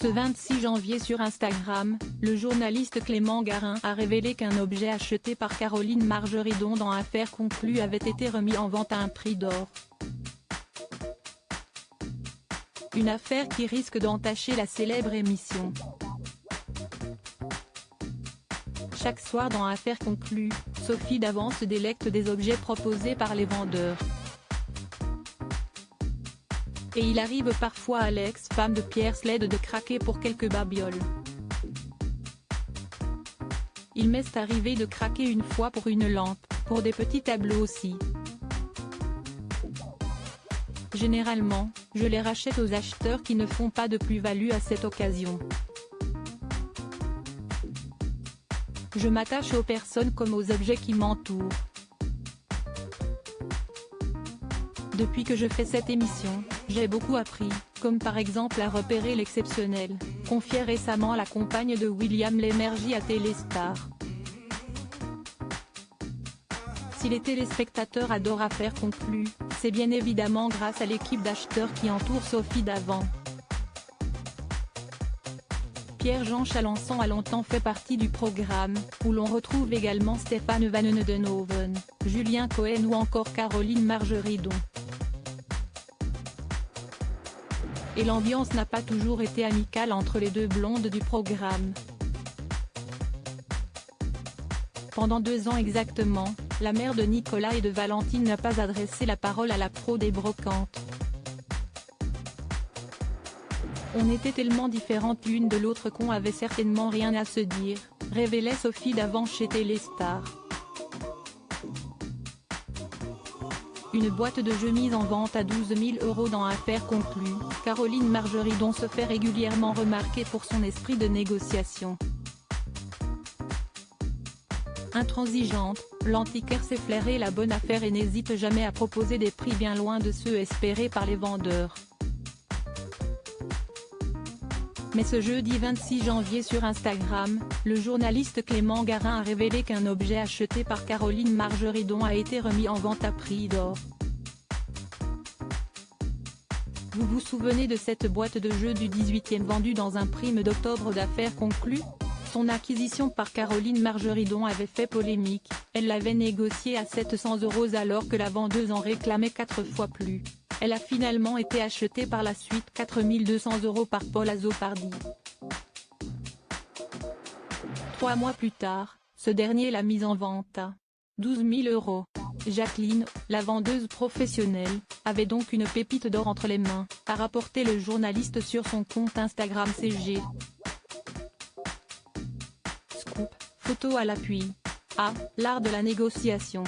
Ce 26 janvier sur Instagram, le journaliste Clément Garin a révélé qu'un objet acheté par Caroline Margeridon dans Affaires conclues avait été remis en vente à un prix d'or. Une affaire qui risque d'entacher la célèbre émission. Chaque soir dans Affaires conclues, Sophie Davant se délecte des objets proposés par les vendeurs. Et il arrive parfois à l'ex-femme de Pierre Slade de craquer pour quelques babioles. Il m'est arrivé de craquer une fois pour une lampe, pour des petits tableaux aussi. Généralement, je les rachète aux acheteurs qui ne font pas de plus-value à cette occasion. Je m'attache aux personnes comme aux objets qui m'entourent. Depuis que je fais cette émission, j'ai beaucoup appris, comme par exemple à repérer l'exceptionnel, confiait récemment la compagne de William Lémergie à Téléstar. Si les téléspectateurs adorent Affaires conclues, c'est bien évidemment grâce à l'équipe d'acheteurs qui entoure Sophie Davant. Pierre-Jean Chalençon a longtemps fait partie du programme, où l'on retrouve également Stéphane Van Neudenhoven, Julien Cohen ou encore Caroline Margeridon. Et l'ambiance n'a pas toujours été amicale entre les deux blondes du programme. Pendant 2 ans exactement, la mère de Nicolas et de Valentine n'a pas adressé la parole à la pro des brocantes. On était tellement différentes l'une de l'autre qu'on avait certainement rien à se dire, révélait Sophie Davant chez Téléstar. Une boîte de jeux mise en vente à 12 000 € dans Affaires conclues, Caroline Margeridon se fait régulièrement remarquer pour son esprit de négociation. Intransigeante, l'antiquaire sait flairer la bonne affaire et n'hésite jamais à proposer des prix bien loin de ceux espérés par les vendeurs. Mais ce jeudi 26 janvier sur Instagram, le journaliste Clément Garin a révélé qu'un objet acheté par Caroline Margeridon a été remis en vente à prix d'or. Vous vous souvenez de cette boîte de jeux du 18e vendue dans un prime d'octobre d'Affaires conclues? Son acquisition par Caroline Margeridon avait fait polémique, elle l'avait négociée à 700 € alors que la vendeuse en réclamait 4 fois plus. Elle a finalement été achetée par la suite 4 200 € par Paul Azzopardi. 3 mois plus tard, ce dernier l'a mise en vente à 12 000 €. Jacqueline, la vendeuse professionnelle, avait donc une pépite d'or entre les mains, a rapporté le journaliste sur son compte Instagram CG. Scoop, photo à l'appui. Ah, l'art de la négociation.